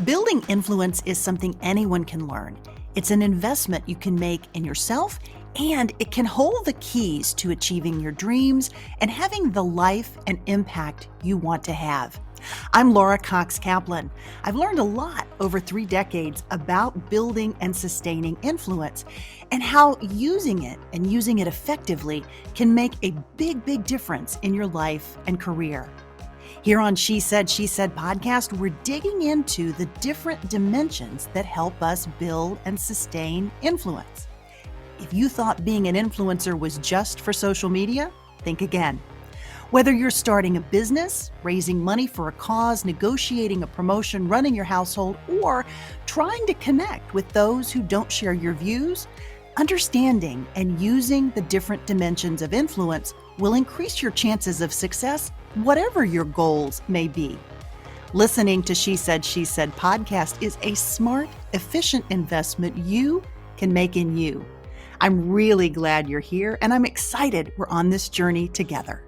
Building influence is something anyone can learn. It's an investment you can make in yourself, and it can hold the keys to achieving your dreams and having the life and impact you want to have. I'm Laura Cox Kaplan. I've learned a lot over 3 decades about building and sustaining influence and how using it and using it effectively can make a big difference in your life and career. Here on She Said podcast, we're digging into the different dimensions that help us build and sustain influence. If you thought being an influencer was just for social media, think again. Whether you're starting a business, raising money for a cause, negotiating a promotion, running your household, or trying to connect with those who don't share your views, understanding and using the different dimensions of influence will increase your chances of success, whatever your goals may be. Listening to She Said podcast is a smart, efficient investment you can make in you. I'm really glad you're here, and I'm excited we're on this journey together.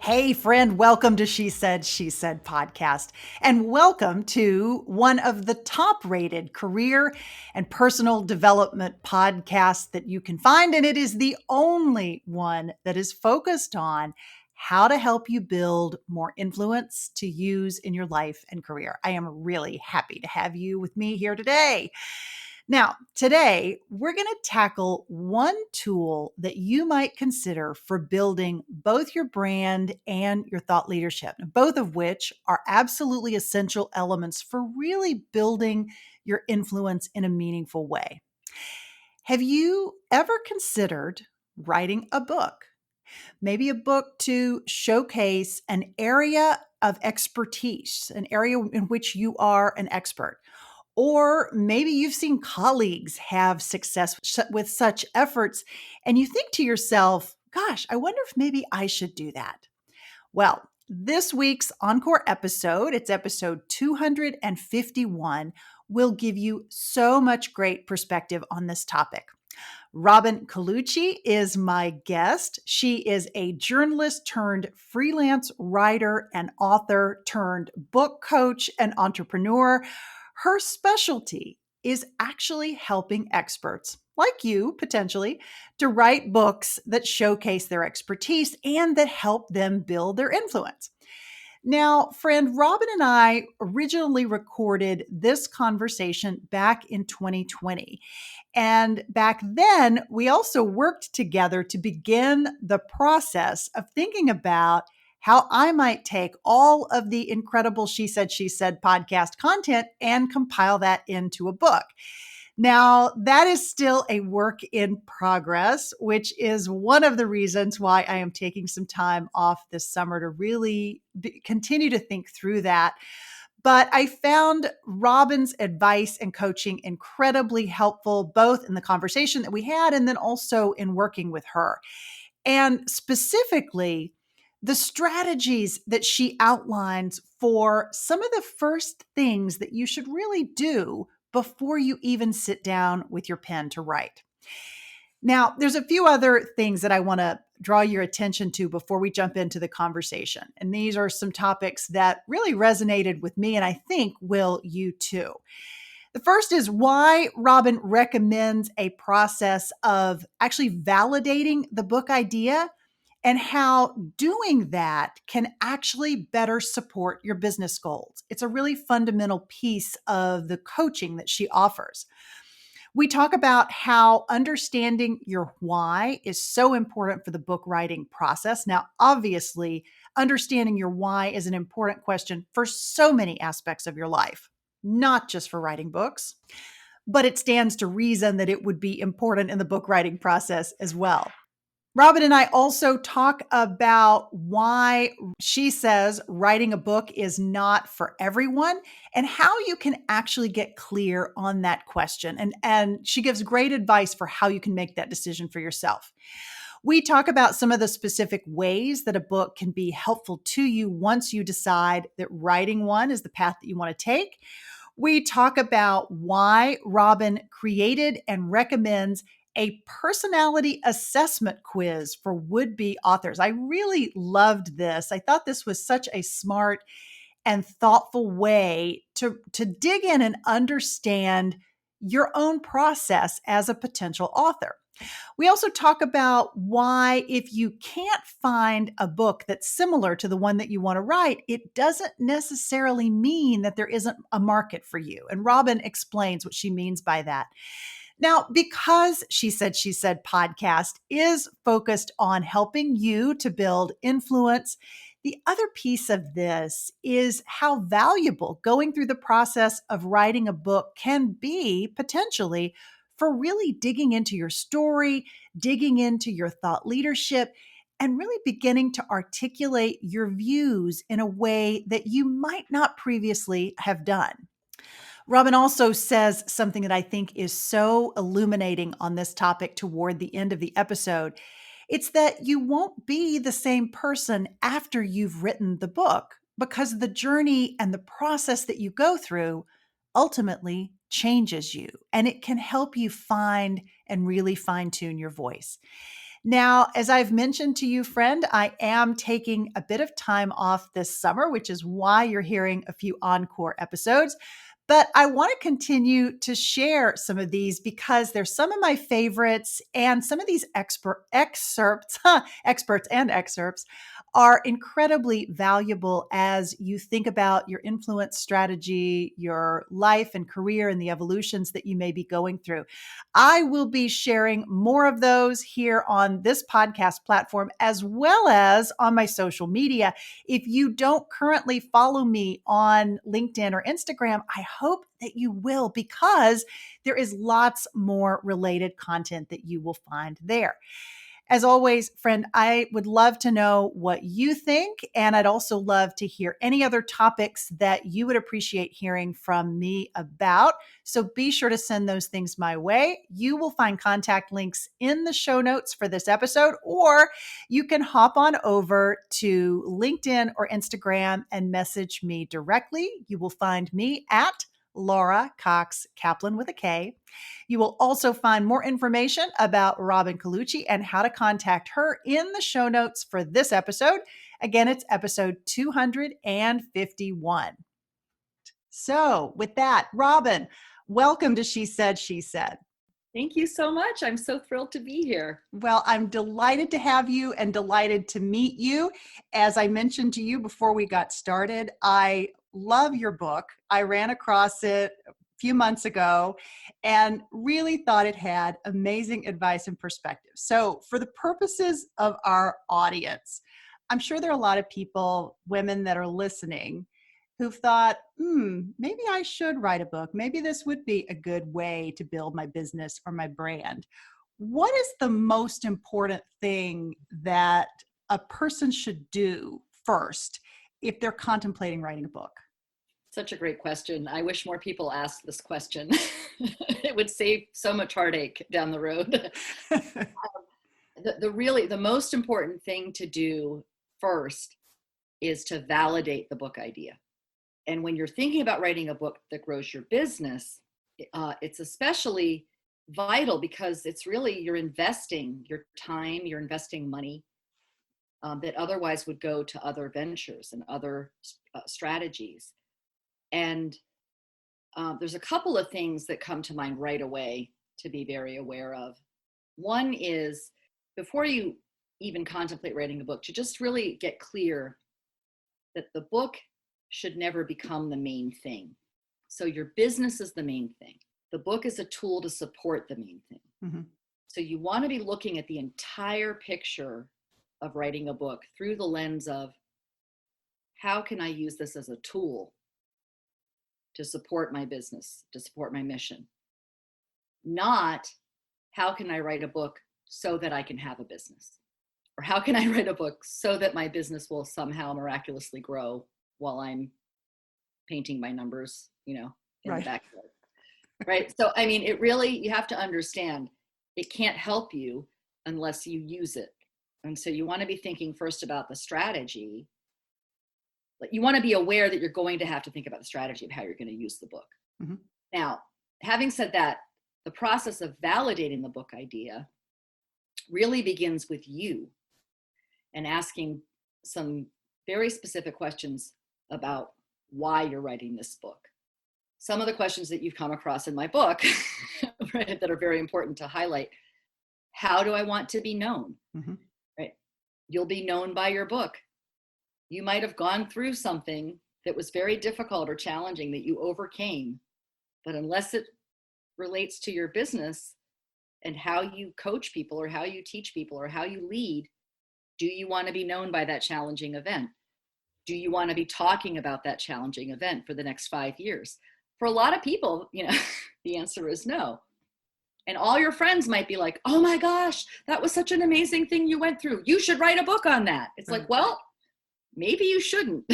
Hey friend, welcome to She Said podcast, and welcome to one of the top-rated career and personal development podcasts that you can find, and it is the only one that is focused on how to help you build more influence to use in your life and career. I am really happy to have you with me here today. Now, today, we're going to tackle one tool that you might consider for building both your brand and your thought leadership, both of which are absolutely essential elements for really building your influence in a meaningful way. Have you ever considered writing a book? Maybe a book to showcase an area of expertise, an area in which you are an expert. Or maybe you've seen colleagues have success with such efforts, and you think to yourself, gosh, I wonder if maybe I should do that. Well, this week's ENCORE episode, it's episode 251, will give you so much great perspective on this topic. Robin Colucci is my guest. She is a journalist turned freelance writer and author turned book coach and entrepreneur. Her specialty is actually helping experts, like you potentially, to write books that showcase their expertise and that help them build their influence. Now, friend, Robin and I originally recorded this conversation back in 2020. And back then, we also worked together to begin the process of thinking about how I might take all of the incredible She Said podcast content and compile that into a book. Now, that is still a work in progress, which is one of the reasons why I am taking some time off this summer to really continue to think through that. But I found Robin's advice and coaching incredibly helpful, both in the conversation that we had and then also in working with her. And specifically, the strategies that she outlines for some of the first things that you should really do before you even sit down with your pen to write. Now, there's a few other things that I want to draw your attention to before we jump into the conversation. And these are some topics that really resonated with me, and I think will you too. The first is why Robin recommends a process of actually validating the book idea and how doing that can actually better support your business goals. It's a really fundamental piece of the coaching that she offers. We talk about how understanding your why is so important for the book writing process. Now, obviously, understanding your why is an important question for so many aspects of your life, not just for writing books, but it stands to reason that it would be important in the book writing process as well. Robin and I also talk about why she says writing a book is not for everyone and how you can actually get clear on that question. And she gives great advice for how you can make that decision for yourself. We talk about some of the specific ways that a book can be helpful to you once you decide that writing one is the path that you want to take. We talk about why Robin created and recommends a personality assessment quiz for would-be authors. I really loved this. I thought this was such a smart and thoughtful way to dig in and understand your own process as a potential author. We also talk about why, if you can't find a book that's similar to the one that you want to write, it doesn't necessarily mean that there isn't a market for you. And Robin explains what she means by that. Now, because She Said podcast is focused on helping you to build influence, the other piece of this is how valuable going through the process of writing a book can be potentially for really digging into your story, digging into your thought leadership, and really beginning to articulate your views in a way that you might not previously have done. Robin also says something that I think is so illuminating on this topic toward the end of the episode. It's that you won't be the same person after you've written the book, because the journey and the process that you go through ultimately changes you, and it can help you find and really fine tune your voice. Now, as I've mentioned to you, friend, I am taking a bit of time off this summer, which is why you're hearing a few encore episodes. But I want to continue to share some of these because they're some of my favorites, and some of these experts and excerpts are incredibly valuable as you think about your influence strategy, your life and career, and the evolutions that you may be going through. I will be sharing more of those here on this podcast platform as well as on my social media. If you don't currently follow me on LinkedIn or Instagram, I hope that you will, because there is lots more related content that you will find there. As always, friend, I would love to know what you think, and I'd also love to hear any other topics that you would appreciate hearing from me about. So be sure to send those things my way. You will find contact links in the show notes for this episode, or you can hop on over to LinkedIn or Instagram and message me directly. You will find me at Laura Cox Kaplan with a K. You will also find more information about Robin Colucci and how to contact her in the show notes for this episode. Again, it's episode 251. So, with that, Robin, welcome to She Said, She Said. Thank you so much. I'm so thrilled to be here. Well, I'm delighted to have you and delighted to meet you. As I mentioned to you before we got started, I love your book. I ran across it a few months ago and really thought it had amazing advice and perspective. So, for the purposes of our audience, I'm sure there are a lot of people, women that are listening, who've thought, maybe I should write a book. Maybe this would be a good way to build my business or my brand. What is the most important thing that a person should do first if they're contemplating writing a book? Such a great question. I wish more people asked this question. It would save so much heartache down the road. The most important thing to do first is to validate the book idea. And when you're thinking about writing a book that grows your business, it's especially vital because it's really, you're investing your time, you're investing money that otherwise would go to other ventures and other strategies. And there's a couple of things that come to mind right away to be very aware of. One is, before you even contemplate writing a book, to just really get clear that the book should never become the main thing. So your business is the main thing. The book is a tool to support the main thing. Mm-hmm. So you want to be looking at the entire picture of writing a book through the lens of, how can I use this as a tool to support my business, to support my mission? Not, how can I write a book so that I can have a business? Or how can I write a book so that my business will somehow miraculously grow while I'm painting my numbers, in the backyard. Right. So, I mean, it really, you have to understand, it can't help you unless you use it. And so you want to be thinking first about the strategy. You want to be aware that you're going to have to think about the strategy of how you're going to use the book. Mm-hmm. Now, having said that, the process of validating the book idea really begins with you and asking some very specific questions about why you're writing this book. Some of the questions that you've come across in my book, right, that are very important to highlight. How do I want to be known? Mm-hmm. Right? You'll be known by your book. You might have gone through something that was very difficult or challenging that you overcame, but unless it relates to your business and how you coach people or how you teach people or how you lead, do you want to be known by that challenging event? Do you want to be talking about that challenging event for the next 5 years? For a lot of people, the answer is no. And all your friends might be like, oh my gosh, that was such an amazing thing you went through. You should write a book on that. It's like, well, maybe you shouldn't.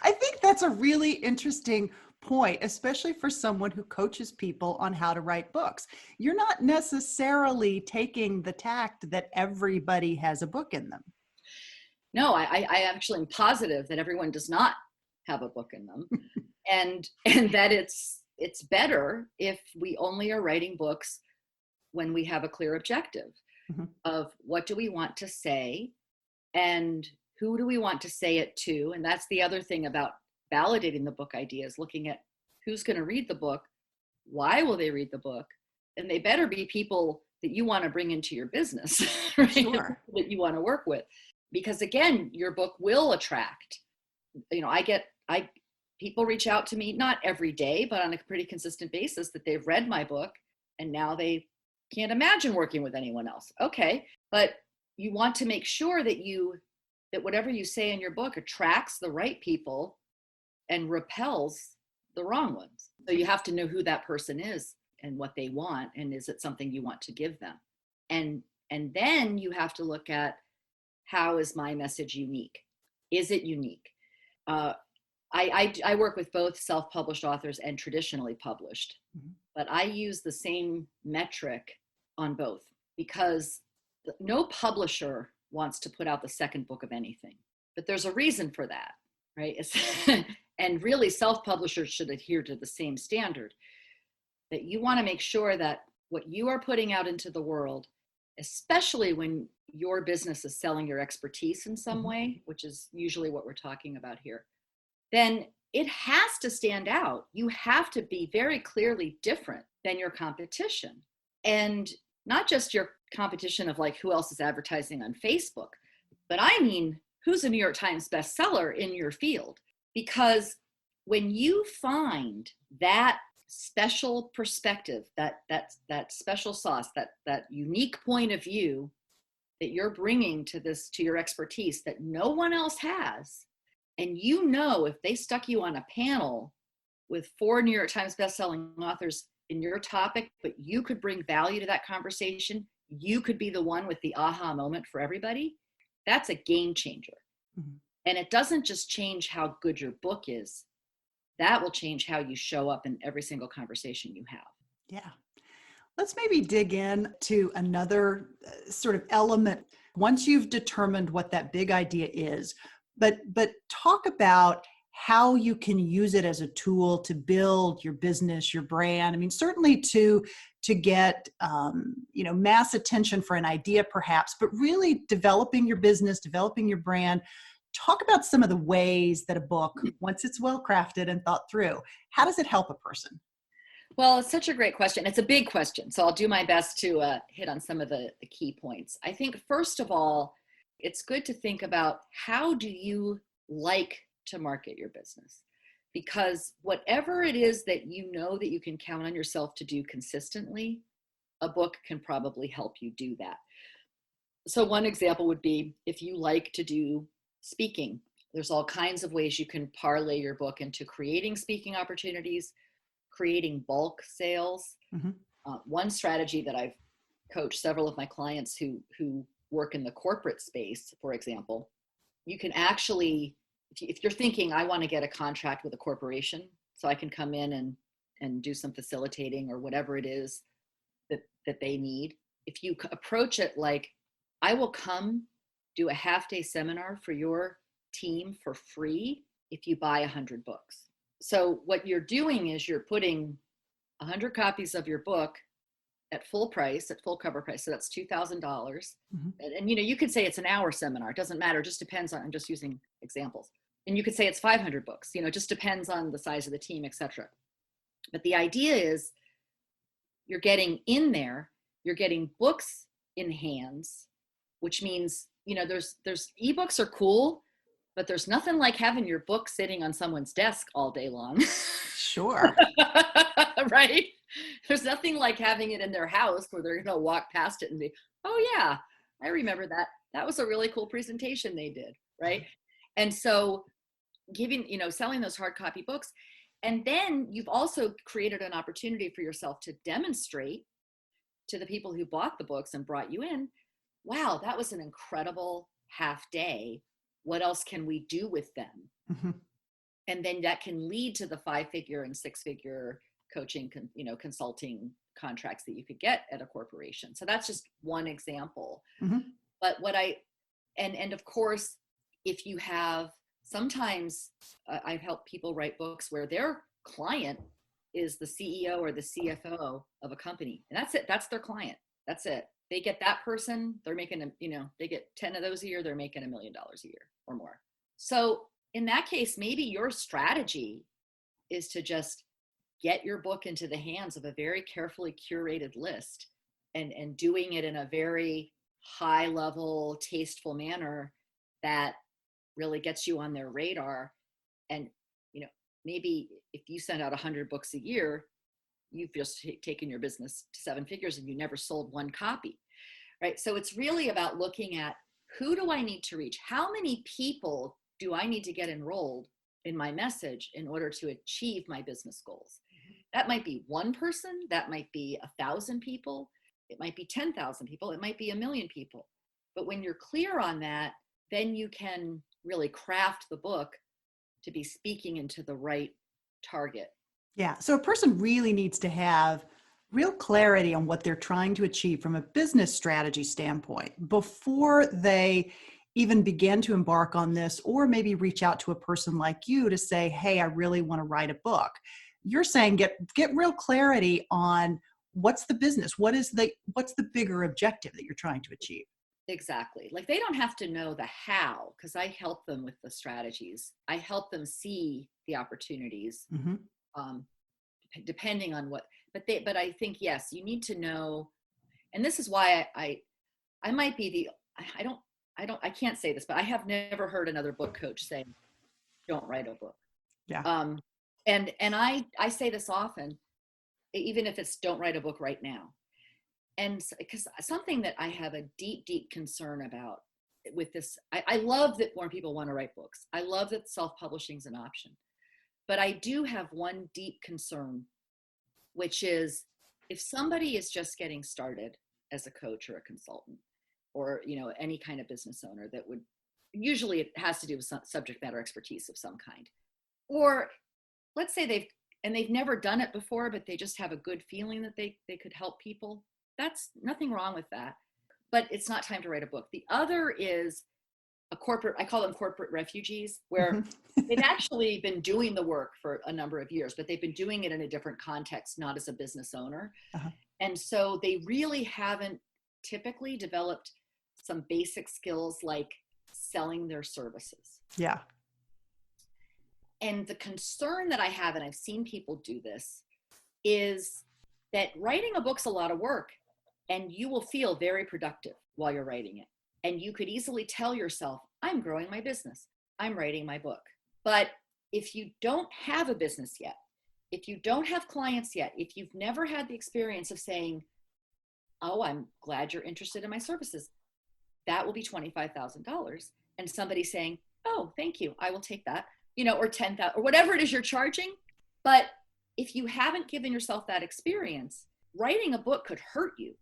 I think that's a really interesting point, especially for someone who coaches people on how to write books. You're not necessarily taking the tact that everybody has a book in them. No, I actually am positive that everyone does not have a book in them. and that it's better if we only are writing books when we have a clear objective mm-hmm. of what do we want to say and who do we want to say it to. And that's the other thing about validating the book idea, is looking at who's going to read the book, why will they read the book, and they better be people that you want to bring into your business, right? Sure. That you want to work with. Because again, your book will attract, people reach out to me, not every day, but on a pretty consistent basis, that they've read my book and now they can't imagine working with anyone else. Okay. But you want to make sure that whatever you say in your book attracts the right people and repels the wrong ones. So you have to know who that person is and what they want. And is it something you want to give them? And then you have to look at, how is my message unique? Is it unique? I work with both self-published authors and traditionally published, mm-hmm. but I use the same metric on both, because no publisher wants to put out the second book of anything, but there's a reason for that, right? And really self-publishers should adhere to the same standard, that you want to make sure that what you are putting out into the world, especially when your business is selling your expertise in some mm-hmm. way, which is usually what we're talking about here, then it has to stand out. You have to be very clearly different than your competition. And not just your competition of like who else is advertising on Facebook, but I mean, who's a New York Times bestseller in your field? Because when you find that special perspective, that special sauce, that unique point of view that you're bringing to your expertise that no one else has, and if they stuck you on a panel with 4 New York Times bestselling authors in your topic, but you could bring value to that conversation, you could be the one with the aha moment for everybody, that's a game changer. Mm-hmm. And it doesn't just change how good your book is, that will change how you show up in every single conversation you have. Yeah. Let's maybe dig in to another sort of element once you've determined what that big idea is, but talk about how you can use it as a tool to build your business, your brand. I mean, certainly to get mass attention for an idea perhaps, but really developing your business, developing your brand. Talk about some of the ways that a book, once it's well crafted and thought through, how does it help a person? Well, it's such a great question. It's a big question. So I'll do my best to hit on some of the key points. I think, first of all, it's good to think about, how do you like to market your business? Because whatever it is that you know that you can count on yourself to do consistently, a book can probably help you do that. So one example would be, if you like to do speaking, there's all kinds of ways you can parlay your book into creating speaking opportunities, creating bulk sales. Mm-hmm. One strategy that I've coached several of my clients who work in the corporate space, for example, you can actually, if you're thinking, I want to get a contract with a corporation so I can come in and do some facilitating or whatever it is that they need. If you approach it like, I will come do a half-day seminar for your team for free if you buy 100 books. So what you're doing is you're putting 100 copies of your book at full price, at full cover price. So that's $2,000. And you could say it's an hour seminar. It doesn't matter. It just depends on, I'm just using examples. And you could say it's 500 books, it just depends on the size of the team, etc. But the idea is you're getting in there, you're getting books in hands, which means, there's ebooks are cool, but there's nothing like having your book sitting on someone's desk all day long. Sure. Right? There's nothing like having it in their house where they're going to walk past it and be, oh yeah, I remember that. That was a really cool presentation they did. Right. And so selling those hard copy books. And then you've also created an opportunity for yourself to demonstrate to the people who bought the books and brought you in, wow, that was an incredible half day. What else can we do with them? And then that can lead to the 5-figure and 6-figure coaching, consulting contracts that you could get at a corporation. So that's just one example. But and of course, if you have, sometimes I've helped people write books where their client is the CEO or the CFO of a company. And that's it. That's their client. That's it. They get that person, they're making, they get 10 of those a year, they're making $1 million a year or more. So in that case, maybe your strategy is to just get your book into the hands of a very carefully curated list and doing it in a very high level, tasteful manner that really gets you on their radar. And, maybe if you send out 100 books a year, you've just taken your business to 7 figures and you never sold one copy, right? So it's really about looking at, who do I need to reach? How many people do I need to get enrolled in my message in order to achieve my business goals? That might be one person, that might be 1,000 people, it might be 10,000 people, it might be 1 million people. But when you're clear on that, then you can really craft the book to be speaking into the right target. Yeah. So a person really needs to have real clarity on what they're trying to achieve from a business strategy standpoint before they even begin to embark on this, or maybe reach out to a person like you to say, hey, I really want to write a book. You're saying get real clarity on what's the business, what's the bigger objective that you're trying to achieve. Exactly. Like, they don't have to know the how, because I help them with the strategies. I help them see the opportunities, depending on what, but I think, yes, you need to know. And this is why I might be I can't say this, but I have never heard another book coach say, don't write a book. Yeah. And I say this often, even if it's don't write a book right now. And because something that I have a deep, deep concern about with this, I love that more people want to write books. I love that self-publishing is an option. But I do have one deep concern, which is, if somebody is just getting started as a coach or a consultant, or any kind of business owner, that would, usually it has to do with some subject matter expertise of some kind. Or let's say they've never done it before, but they just have a good feeling that they could help people. That's nothing wrong with that, but it's not time to write a book. The other is a corporate, I call them corporate refugees, where they've actually been doing the work for a number of years, but they've been doing it in a different context, not as a business owner. And so they really haven't typically developed some basic skills like selling their services. Yeah. And the concern that I have, and I've seen people do this, is that writing a book's a lot of work, and you will feel very productive while you're writing it. And you could easily tell yourself, I'm growing my business, I'm writing my book. But if you don't have a business yet, if you don't have clients yet, if you've never had the experience of saying, oh, I'm glad you're interested in my services, that will be $25,000. And somebody saying, oh, thank you, I will take that, or 10,000, or whatever it is you're charging. But if you haven't given yourself that experience, writing a book could hurt you,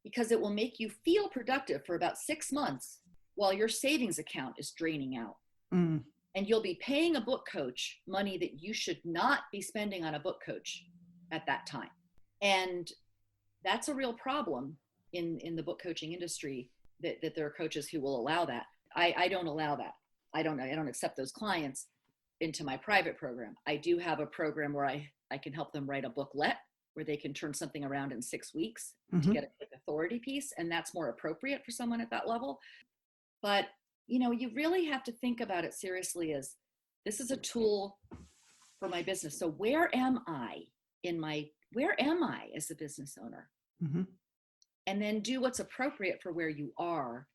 because it will make you feel productive for about 6 months while your savings account is draining out. And you'll be paying a book coach money that you should not be spending on a book coach at that time. And that's a real problem in the book coaching industry, that there are coaches who will allow that. I don't allow that. I don't accept those clients. into my private program. I do have a program where I can help them write a booklet where they can turn something around in 6 weeks to get an authority piece. And that's more appropriate for someone at that level. But, you really have to think about it seriously as this is a tool for my business. So where am I as a business owner? Mm-hmm. And then do what's appropriate for where you are.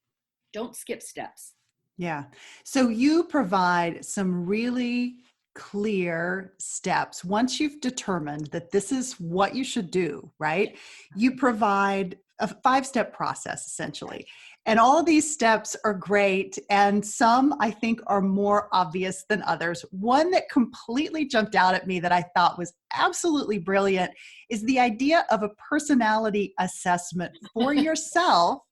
Don't skip steps. Yeah. So you provide some really clear steps. Once you've determined that this is what you should do, right? You provide a 5-step process essentially. And all of these steps are great. And some I think are more obvious than others. One that completely jumped out at me that I thought was absolutely brilliant is the idea of a personality assessment for yourself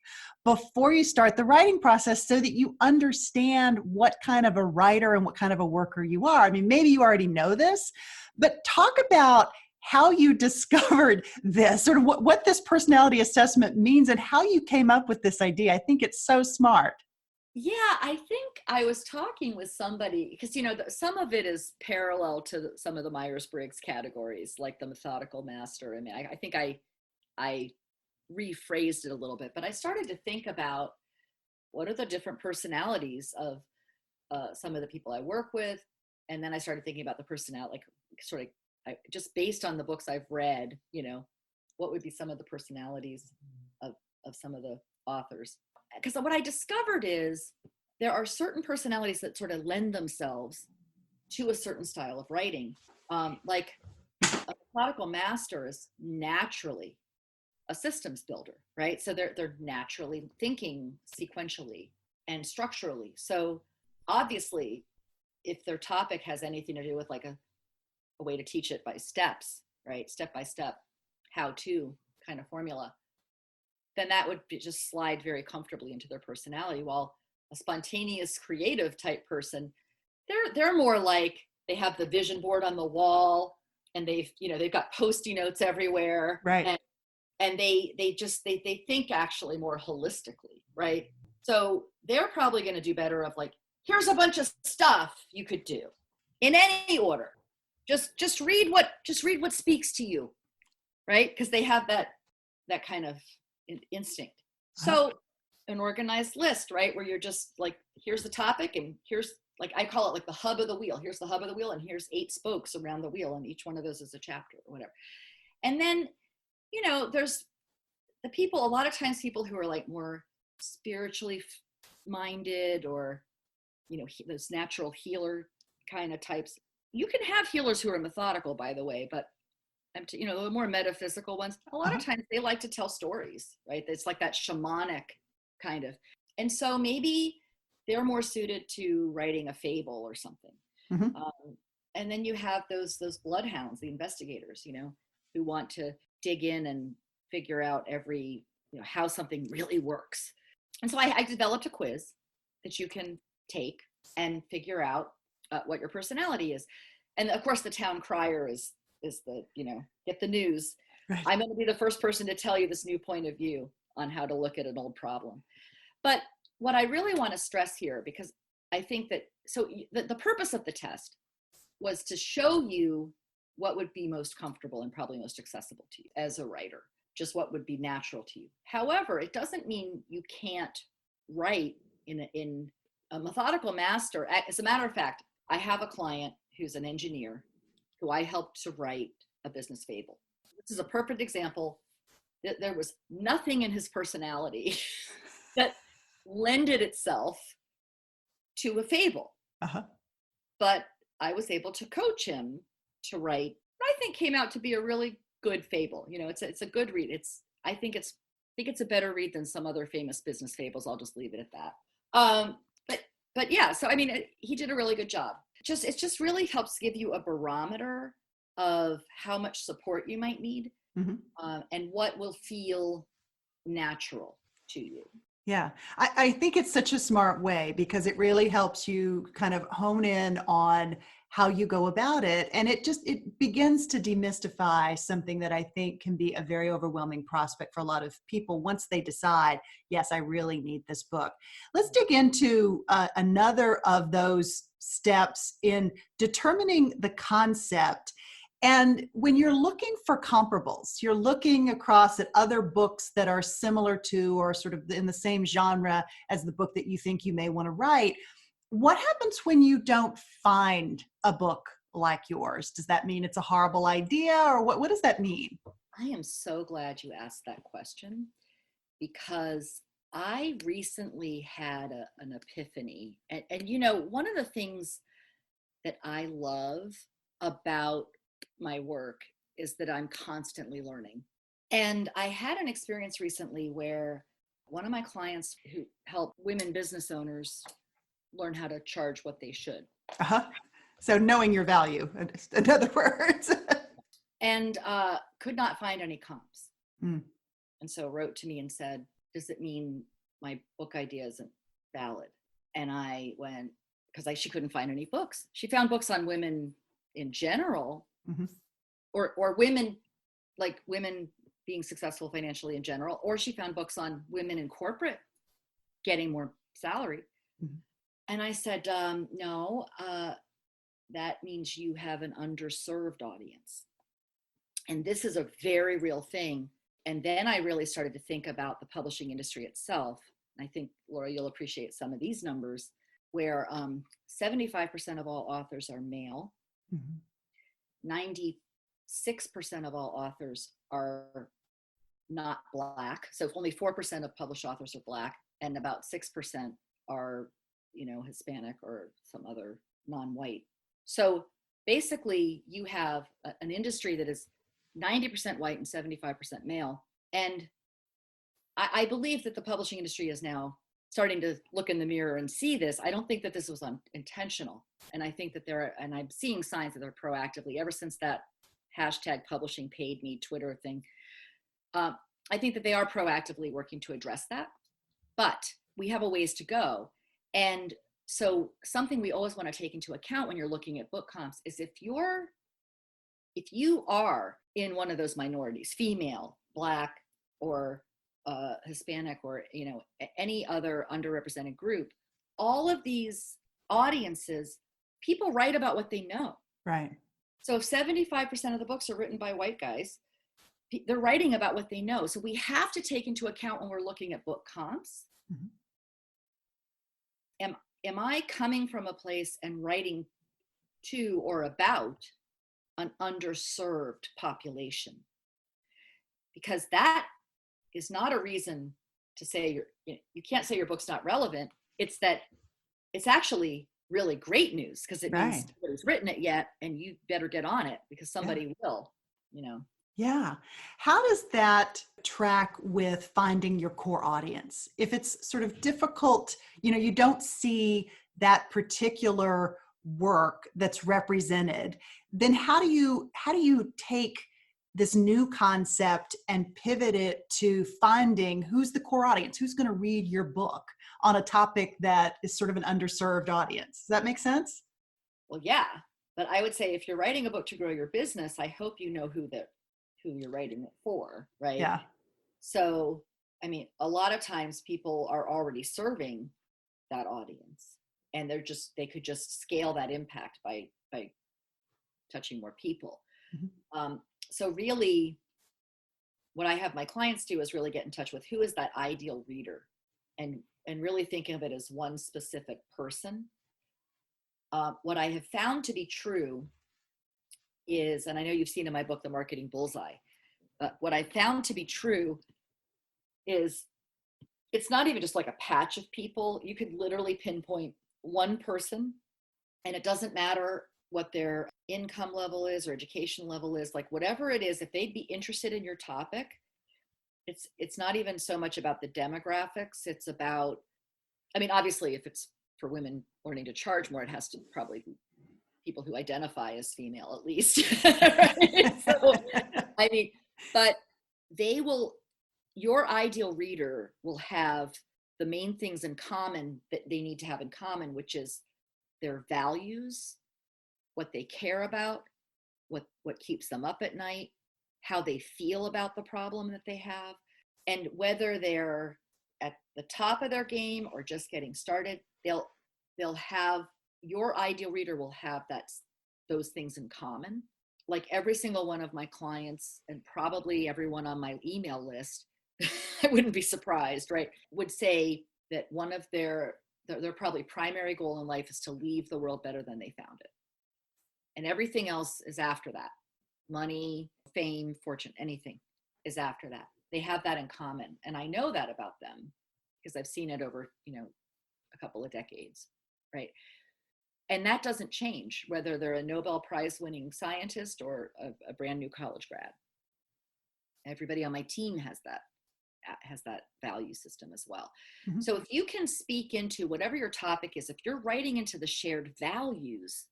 before you start the writing process so that you understand what kind of a writer and what kind of a worker you are. I mean, maybe you already know this, but talk about how you discovered this, sort of what this personality assessment means and how you came up with this idea. I think it's so smart. Yeah, I think I was talking with somebody because, some of it is parallel to some of the Myers-Briggs categories, like the methodical master. I mean, I think I rephrased it a little bit, but I started to think about what are the different personalities of some of the people I work with. And then I started thinking about the personality, like sort of just based on the books I've read, what would be some of the personalities of some of the authors. Because what I discovered is there are certain personalities that sort of lend themselves to a certain style of writing. Like a methodical master is naturally a systems builder, right? So they're naturally thinking sequentially and structurally. So obviously, if their topic has anything to do with like a way to teach it by steps, right? Step by step, how to kind of formula, then that would just slide very comfortably into their personality. While a spontaneous, creative type person, they're more like they have the vision board on the wall, and they've got Post-it notes everywhere, Right. And they think actually more holistically, right? So they're probably going to do better of like, here's a bunch of stuff you could do in any order. Just read what speaks to you, right? Because they have that kind of instinct. So an organized list, right? Where you're just like, here's the topic, and here's, like, I call it like the hub of the wheel. Here's the hub of the wheel, and here's 8 spokes around the wheel, and each one of those is a chapter or whatever. And then, there's the people, a lot of times people who are like more spiritually minded, or, those natural healer kind of types. You can have healers who are methodical, by the way, but the more metaphysical ones, a lot of times they like to tell stories, right? It's like that shamanic kind of. And so maybe they're more suited to writing a fable or something. And then you have those bloodhounds, the investigators, who want to dig in and figure out every, how something really works. And so I developed a quiz that you can take and figure out what your personality is. And of course, the town crier is the, get the news. Right. I'm going to be the first person to tell you this new point of view on how to look at an old problem. But what I really want to stress here, because I think that, so the purpose of the test was to show you what would be most comfortable and probably most accessible to you as a writer, just what would be natural to you. However, it doesn't mean you can't write in a methodical master. As a matter of fact, I have a client who's an engineer who I helped to write a business fable. This is a perfect example that there was nothing in his personality that lended itself to a fable. But I was able to coach him to write what I think came out to be a really good fable. It's a good read. I think it's a better read than some other famous business fables. I'll just leave it at that. But yeah, so I mean, he did a really good job. It just really helps give you a barometer of how much support you might need, and what will feel natural to you. Yeah, I think it's such a smart way because it really helps you kind of hone in on how you go about it. And it begins to demystify something that I think can be a very overwhelming prospect for a lot of people once they decide, yes, I really need this book. Let's dig into another of those steps in determining the concept. And when you're looking for comparables, you're looking across at other books that are similar to or sort of in the same genre as the book that you think you may want to write. What happens when you don't find a book like yours? Does that mean it's a horrible idea, or what does that mean? I am so glad you asked that question, because I recently had an epiphany. And, you know, one of the things that I love about my work is that I'm constantly learning. And I had an experience recently where one of my clients who help women business owners learn how to charge what they should. Uh-huh. So knowing your value, in other words. And could not find any comps. Mm. And so wrote to me and said, does it mean my book idea isn't valid? And I went, because she couldn't find any books. She found books on women in general, Mm-hmm. or women, like women being successful financially in general, or she found books on women in corporate getting more salary. Mm-hmm. And I said, no, that means you have an underserved audience. And this is a very real thing. And then I really started to think about the publishing industry itself. I think, Laura, you'll appreciate some of these numbers, where 75% of all authors are male. Mm-hmm. 96% of all authors are not Black. So only 4% of published authors are Black, and about 6% are, you know, Hispanic or some other non-white. So basically you have an industry that is 90% white and 75% male. And I believe that the publishing industry is now starting to look in the mirror and see this. I don't think that this was intentional. And I think that and I'm seeing signs that they're proactively, ever since that hashtag publishing paid me Twitter thing. I think that they are proactively working to address that, but we have a ways to go. And so something we always want to take into account when you're looking at book comps is if you are in one of those minorities, female, Black, or Hispanic, or, you know, any other underrepresented group, all of these audiences, people write about what they know. Right. So if 75% of the books are written by white guys, they're writing about what they know. So we have to take into account when we're looking at book comps. Mm-hmm. Am I coming from a place and writing to or about an underserved population? Because that is not a reason to say you can't say your book's not relevant. It's that it's actually really great news, because it means nobody's written it yet, and you better get on it because somebody will, you know. Yeah. How does that track with finding your core audience? If it's sort of difficult, you know, you don't see that particular work that's represented, then how do you take this new concept and pivot it to finding who's the core audience, who's going to read your book on a topic that is sort of an underserved audience? Does that make sense? Well, yeah. But I would say if you're writing a book to grow your business, I hope you know who you're writing it for, right? Yeah. So, I mean, a lot of times people are already serving that audience, and they could just scale that impact by touching more people. Mm-hmm. So really, what I have my clients do is really get in touch with who is that ideal reader, and really thinking of it as one specific person. What I have found to be true is, and I know you've seen in my book, The Marketing Bullseye, what I found to be true is it's not even just like a patch of people. You could literally pinpoint one person, and it doesn't matter what their income level is or education level is, like whatever it is, if they'd be interested in your topic, it's not even so much about the demographics. It's about, I mean, obviously if it's for women learning to charge more, it has to probably be people who identify as female at least. Right? So, I mean, but your ideal reader will have the main things in common that they need to have in common, which is their values, what they care about, what keeps them up at night, how they feel about the problem that they have, and whether they're at the top of their game or just getting started, they'll have, your ideal reader will have those things in common. Like every single one of my clients, and probably everyone on my email list, I wouldn't be surprised, right, would say that one of their probably primary goal in life is to leave the world better than they found it. And everything else is after that. Money, fame, fortune, anything is after that. They have that in common. And I know that about them because I've seen it over, a couple of decades, right? And that doesn't change whether they're a Nobel Prize winning scientist or a brand new college grad. Everybody on my team has that value system as well. Mm-hmm. So if you can speak into whatever your topic is, if you're writing into the shared values,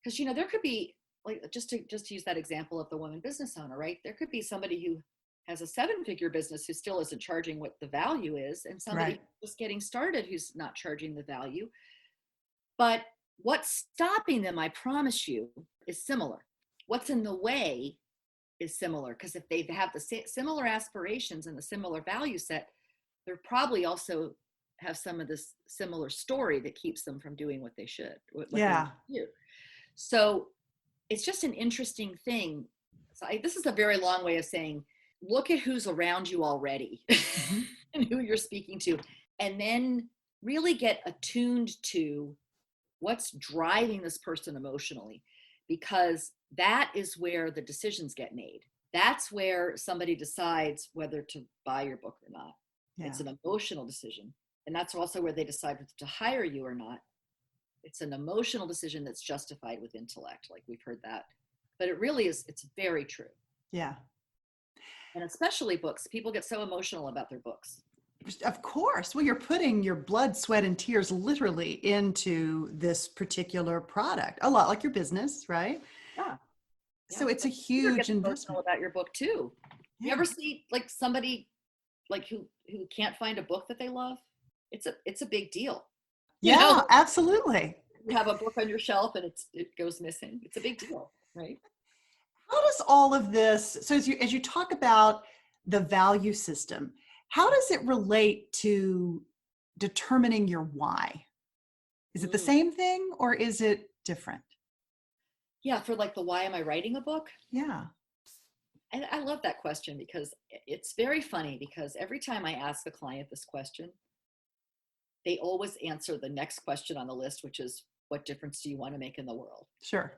because there could be, like, just to use that example of the woman business owner, right? There could be somebody who has a 7-figure business who still isn't charging what the value is, and somebody just getting started who's not charging the value. But what's stopping them, I promise you, is similar. What's in the way is similar, because if they have the similar aspirations and the similar value set, they're probably also have some of this similar story that keeps them from doing what they should. They do. So it's just an interesting thing. So this is a very long way of saying, look at who's around you already and who you're speaking to, and then really get attuned to what's driving this person emotionally, because that is where the decisions get made. That's where somebody decides whether to buy your book or not. Yeah. It's an emotional decision. And that's also where they decide whether to hire you or not. It's an emotional decision that's justified with intellect. Like we've heard that, but it really is, it's very true. Yeah. And especially books, people get so emotional about their books. Of course. Well, you're putting your blood, sweat, and tears literally into this particular product, a lot like your business, right? Yeah. So it's a huge investment. About your book too. Yeah. You ever see like somebody like who can't find a book that they love? It's a big deal. Yeah, absolutely. You have a book on your shelf and it goes missing. It's a big deal, right? How does all of this, so as you talk about the value system, how does it relate to determining your why? Is it the same thing or is it different? Yeah, for like the why am I writing a book? Yeah. And I love that question because it's very funny, because every time I ask a client this question, they always answer the next question on the list, which is, what difference do you want to make in the world? Sure.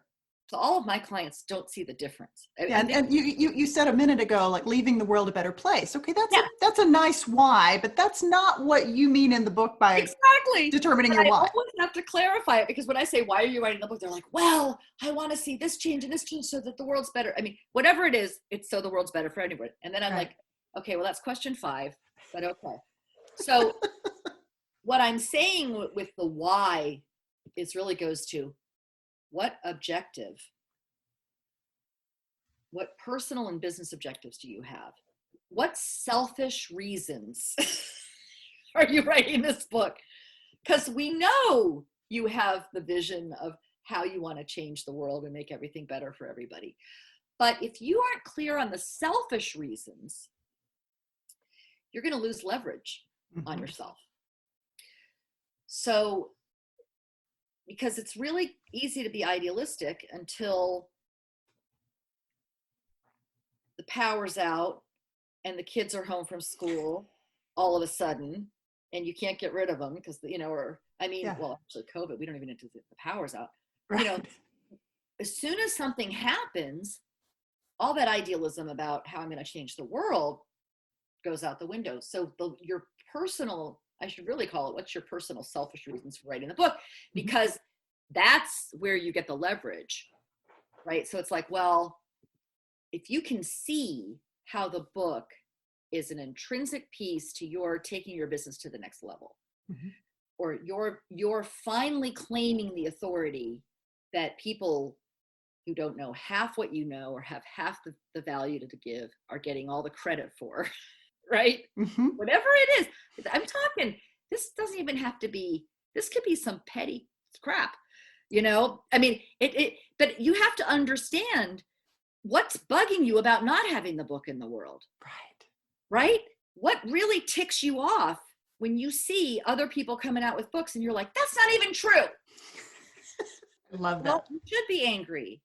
So all of my clients don't see the difference. Yeah, and you said a minute ago, like leaving the world a better place. Okay, that's a nice why, but that's not what you mean in the book by determining your why. I always have to clarify it, because when I say, why are you writing the book? They're like, well, I want to see this change and this change so that the world's better. I mean, whatever it is, it's so the world's better for everybody. And then I'm like, okay, well, that's question 5, but okay. So what I'm saying with the why is really goes to, what objective, what personal and business objectives do you have? What selfish reasons are you writing this book? Because we know you have the vision of how you want to change the world and make everything better for everybody. But if you aren't clear on the selfish reasons, you're going to lose leverage on yourself. So, because it's really easy to be idealistic until the power's out and the kids are home from school all of a sudden, and you can't get rid of them because, well, actually COVID, we don't even need to, the power's out. Right. As soon as something happens, all that idealism about how I'm going to change the world goes out the window. So your personal, I should really call it, what's your personal selfish reasons for writing the book? Because that's where you get the leverage, right? So it's like, well, if you can see how the book is an intrinsic piece to your taking your business to the next level, or you're finally claiming the authority that people who don't know half what you know or have half the value to give are getting all the credit for, right? Whatever it is, I'm talking, this doesn't even have to be, this could be some petty crap. I mean, but you have to understand what's bugging you about not having the book in the world. Right? What really ticks you off when you see other people coming out with books and you're like, that's not even true. I love that. Well, you should be angry.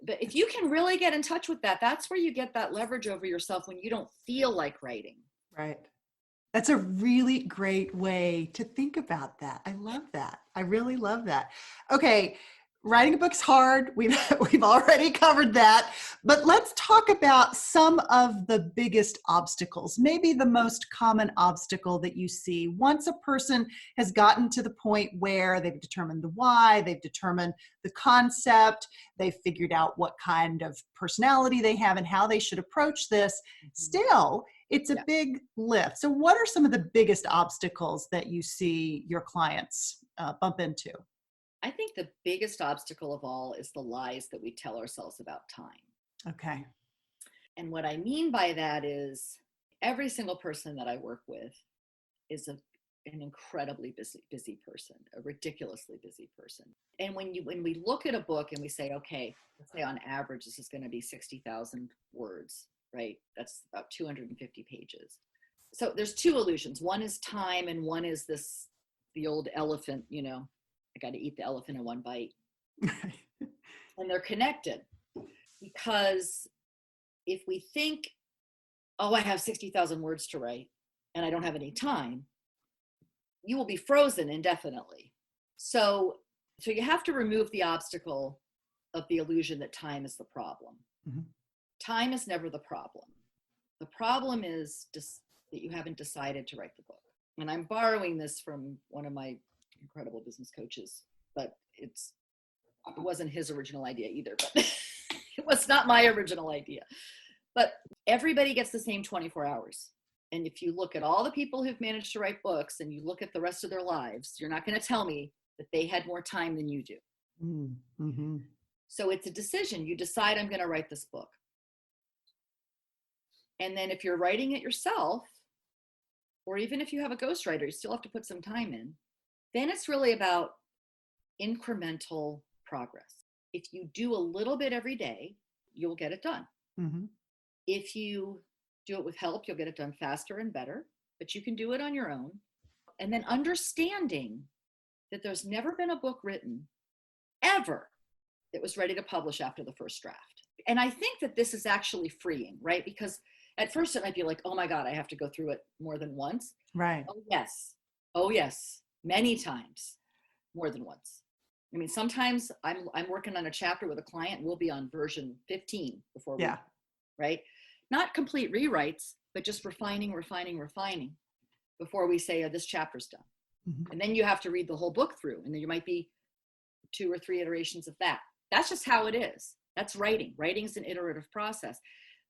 But if you can really get in touch with that, that's where you get that leverage over yourself when you don't feel like writing. Right. That's a really great way to think about that. I love that. I really love that. Okay. Writing a book's hard. We've already covered that, but let's talk about some of the biggest obstacles, maybe the most common obstacle that you see once a person has gotten to the point where they've determined the why, they've determined the concept, they've figured out what kind of personality they have and how they should approach this. Still, it's a big lift. So what are some of the biggest obstacles that you see your clients bump into? I think the biggest obstacle of all is the lies that we tell ourselves about time. Okay. And what I mean by that is every single person that I work with is an incredibly busy person, a ridiculously busy person. And when we look at a book and we say, okay, let's say on average, this is going to be 60,000 words, right? That's about 250 pages. So there's two illusions. One is time and one is the old elephant, I got to eat the elephant in one bite. And they're connected because if we think, oh, I have 60,000 words to write and I don't have any time, you will be frozen indefinitely. So you have to remove the obstacle of the illusion that time is the problem. Mm-hmm. Time is never the problem. The problem is just that you haven't decided to write the book. And I'm borrowing this from one of my incredible business coaches, but it wasn't his original idea either, but it was not my original idea. But everybody gets the same 24 hours. And if you look at all the people who've managed to write books and you look at the rest of their lives, you're not going to tell me that they had more time than you do. Mm-hmm. So it's a decision. You decide, I'm going to write this book. And then if you're writing it yourself, or even if you have a ghostwriter, you still have to put some time in. Then it's really about incremental progress. If you do a little bit every day, you'll get it done. Mm-hmm. If you do it with help, you'll get it done faster and better, but you can do it on your own. And then understanding that there's never been a book written ever that was ready to publish after the first draft. And I think that this is actually freeing, right? Because at first it might be like, oh my God, I have to go through it more than once. Right. Oh yes. Oh yes. Many times, more than once. I mean, sometimes I'm working on a chapter with a client, we'll be on version 15 before we, right? Not complete rewrites, but just refining before we say, oh, this chapter's done. Mm-hmm. And then you have to read the whole book through, and then you might be 2 or 3 iterations of that. That's just how it is. That's writing. Writing is an iterative process.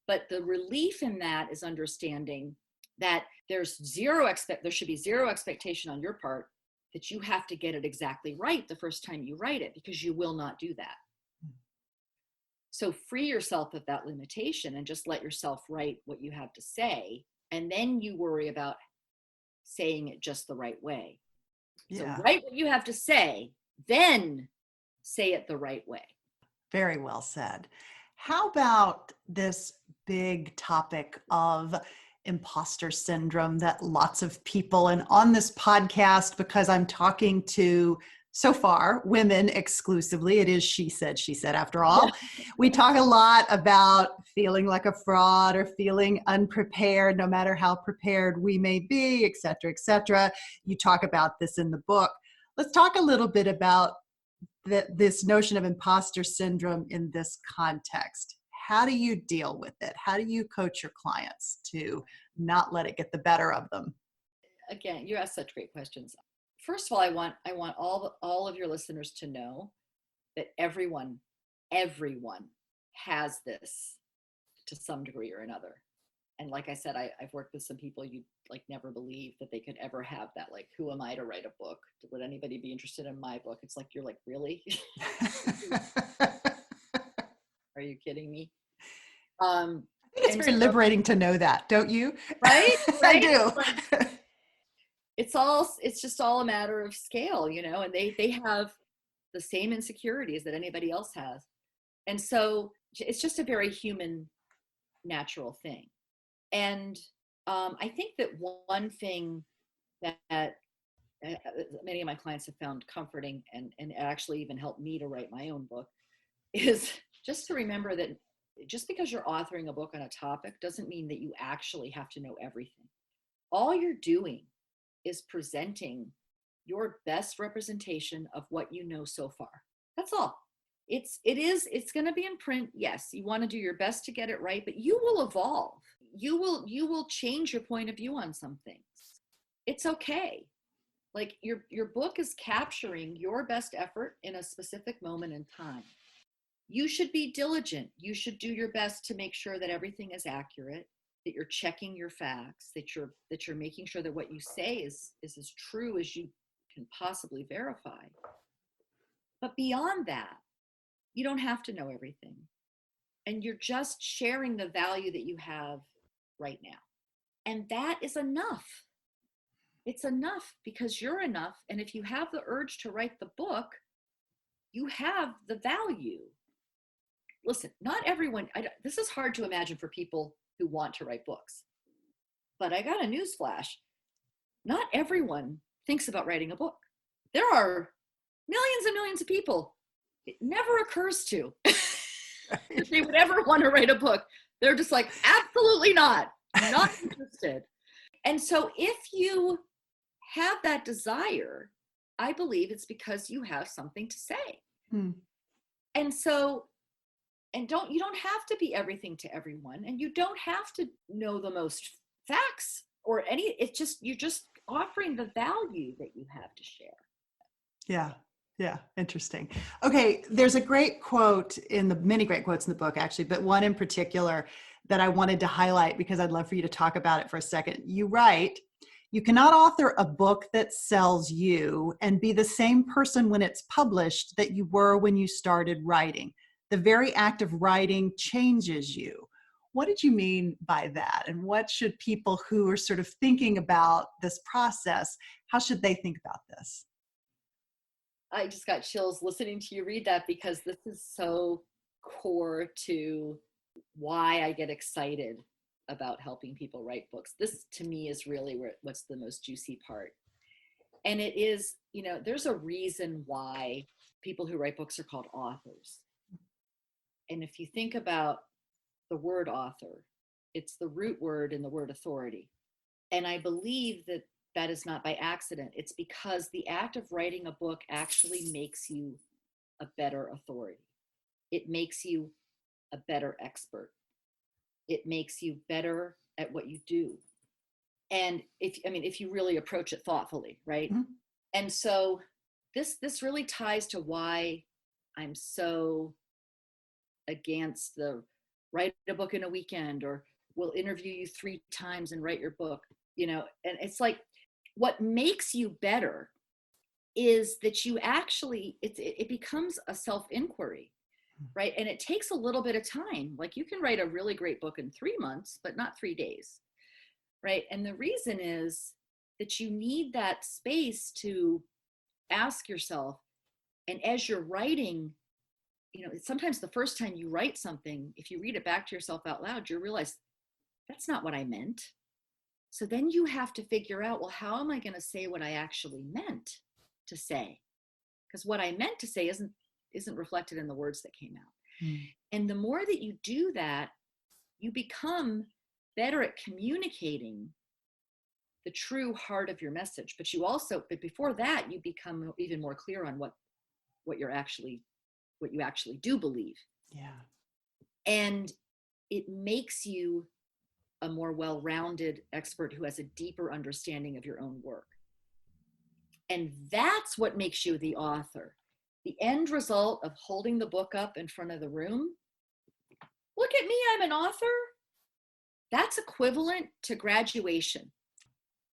But the relief in that is understanding that there should be zero expectation on your part that you have to get it exactly right the first time you write it, because you will not do that. So free yourself of that limitation and just let yourself write what you have to say. And then you worry about saying it just the right way. Yeah. So write what you have to say, then say it the right way. Very well said. How about this big topic of imposter syndrome that lots of people, and on this podcast, because I'm talking to, so far, women exclusively, it is she said after all, we talk a lot about feeling like a fraud or feeling unprepared, no matter how prepared we may be, et cetera, et cetera. You talk about this in the book. Let's talk a little bit about this notion of imposter syndrome in this context. How do you deal with it? How do you coach your clients to not let it get the better of them? Again, you ask such great questions. First of all, I want all of your listeners to know that everyone has this to some degree or another. And like I said, I've worked with some people you'd like never believe that they could ever have that. Like, who am I to write a book? Would anybody be interested in my book? It's like, you're like, really? Are you kidding me? I think it's very liberating to know that, don't you? Right? I do. It's just all a matter of scale, and they have the same insecurities that anybody else has. And so it's just a very human, natural thing. And I think that one thing that many of my clients have found comforting and actually even helped me to write my own book is just to remember that just because you're authoring a book on a topic doesn't mean that you actually have to know everything. All you're doing is presenting your best representation of what you know so far. That's all. It's going to be in print. Yes, you want to do your best to get it right, but you will evolve. You will change your point of view on some things. It's okay. Like your book is capturing your best effort in a specific moment in time. You should be diligent. You should do your best to make sure that everything is accurate, that you're checking your facts, that you're making sure that what you say is as true as you can possibly verify. But beyond that, you don't have to know everything. And you're just sharing the value that you have right now. And that is enough. It's enough because you're enough. And if you have the urge to write the book, you have the value. Listen, not everyone, this is hard to imagine for people who want to write books. But I got a news flash. Not everyone thinks about writing a book. There are millions and millions of people it never occurs to if they would ever want to write a book. They're just like, absolutely not interested. And so if you have that desire, I believe it's because you have something to say. And so, you don't have to be everything to everyone, and you don't have to know the most facts or any, you're just offering the value that you have to share. Yeah. Yeah. Interesting. Okay. There's a great quote many great quotes in the book, actually, but one in particular that I wanted to highlight because I'd love for you to talk about it for a second. You write, "You cannot author a book that sells you and be the same person when it's published that you were when you started writing. The very act of writing changes you." What did you mean by that? And what should people who are sort of thinking about this process, how should they think about this? I just got chills listening to you read that because this is so core to why I get excited about helping people write books. This to me is really what's the most juicy part. And it is, there's a reason why people who write books are called authors. And if you think about the word author, it's the root word in the word authority. And I believe that is not by accident. It's because the act of writing a book actually makes you a better authority. It makes you a better expert. It makes you better at what you do. And if you really approach it thoughtfully, right? Mm-hmm. And so this really ties to why I'm so against the write a book in a weekend, or we'll interview you 3 times and write your book, and it's like, what makes you better is that you actually, it becomes a self-inquiry, right? And it takes a little bit of time. Like you can write a really great book in 3 months, but not 3 days, right? And the reason is that you need that space to ask yourself, and as you're writing, sometimes the first time you write something, if you read it back to yourself out loud, you realize that's not what I meant. So then you have to figure out, well, how am I going to say what I actually meant to say? Because what I meant to say isn't reflected in the words that came out. And the more that you do that, you become better at communicating the true heart of your message. But before that, you become even more clear on what you actually do believe. Yeah. And it makes you a more well-rounded expert who has a deeper understanding of your own work. And that's what makes you the author. The end result of holding the book up in front of the room, look at me, I'm an author. That's equivalent to graduation.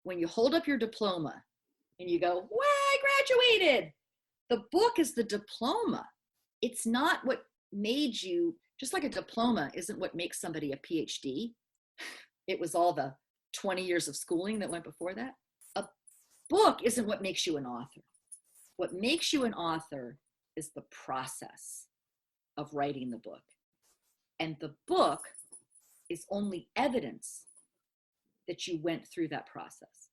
When you hold up your diploma and you go, "Well, I graduated." The book is the diploma. It's not what made you, just like a diploma isn't what makes somebody a PhD. It was all the 20 years of schooling that went before that. A book isn't what makes you an author. What makes you an author is the process of writing the book. And the book is only evidence that you went through that process.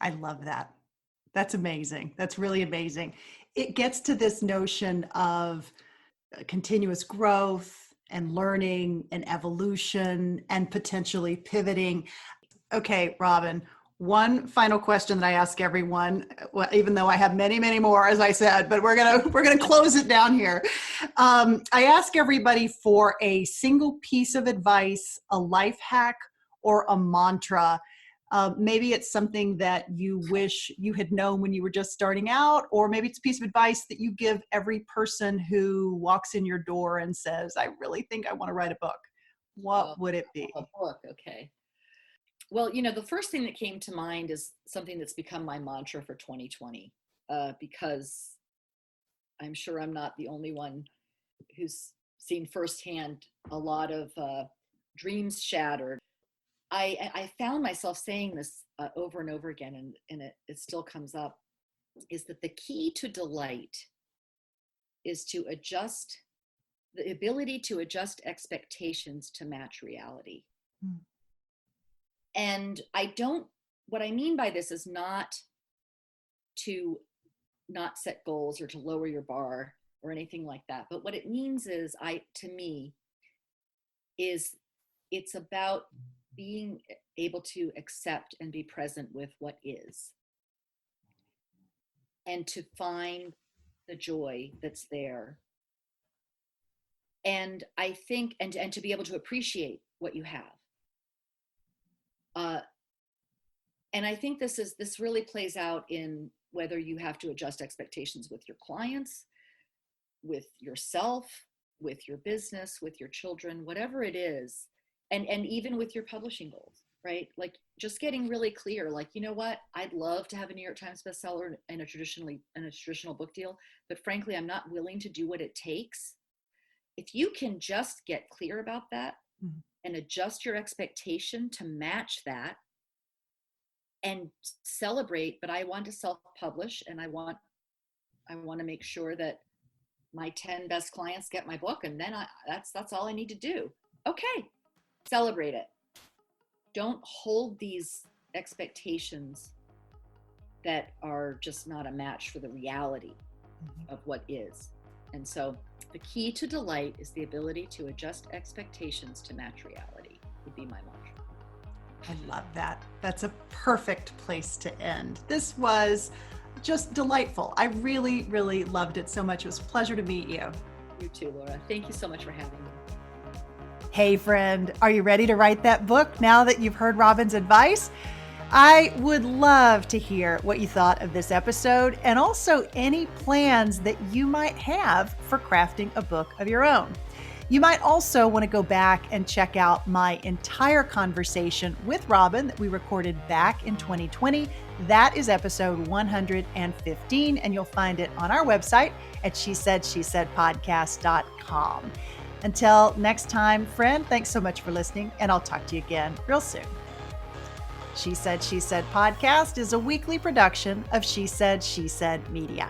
I love that. That's amazing. That's really amazing. It gets to this notion of continuous growth and learning and evolution and potentially pivoting. Okay, Robin, one final question that I ask everyone, well, even though I have many, many more, as I said, but we're gonna close it down here. I ask everybody for a single piece of advice, a life hack, or a mantra. Maybe it's something that you wish you had known when you were just starting out, or maybe it's a piece of advice that you give every person who walks in your door and says, I really think I want to write a book. What would it be? A book, okay. Well, the first thing that came to mind is something that's become my mantra for 2020, because I'm sure I'm not the only one who's seen firsthand a lot of dreams shattered. I found myself saying this over and over again, and it still comes up, is that the key to delight is the ability to adjust expectations to match reality. Mm. And what I mean by this is not to not set goals or to lower your bar or anything like that. But what it means is, to me, it's about being able to accept and be present with what is, and to find the joy that's there. And I think, and to be able to appreciate what you have. And I think this really plays out in whether you have to adjust expectations with your clients, with yourself, with your business, with your children, whatever it is. And even with your publishing goals, right? Like, just getting really clear, like, you know what, I'd love to have a New York Times bestseller and a traditional book deal, but frankly, I'm not willing to do what it takes. If you can just get clear about that, mm-hmm. and adjust your expectation to match that, and celebrate, but I want to self-publish, and I want to make sure that my 10 best clients get my book, and then that's all I need to do. Okay. Celebrate it. Don't hold these expectations that are just not a match for the reality, mm-hmm. of what is. And so the key to delight is the ability to adjust expectations to match reality, would be my mantra. I love that. That's a perfect place to end. This was just delightful. I really, really loved it so much. It was a pleasure to meet you. You too, Laura. Thank you so much for having me. Hey friend, are you ready to write that book now that you've heard Robin's advice? I would love to hear what you thought of this episode, and also any plans that you might have for crafting a book of your own. You might also want to go back and check out my entire conversation with Robin that we recorded back in 2020. That is episode 115, and you'll find it on our website at shesaidpodcast.com. Until next time, friend, thanks so much for listening, and I'll talk to you again real soon. She Said Podcast is a weekly production of She Said Media.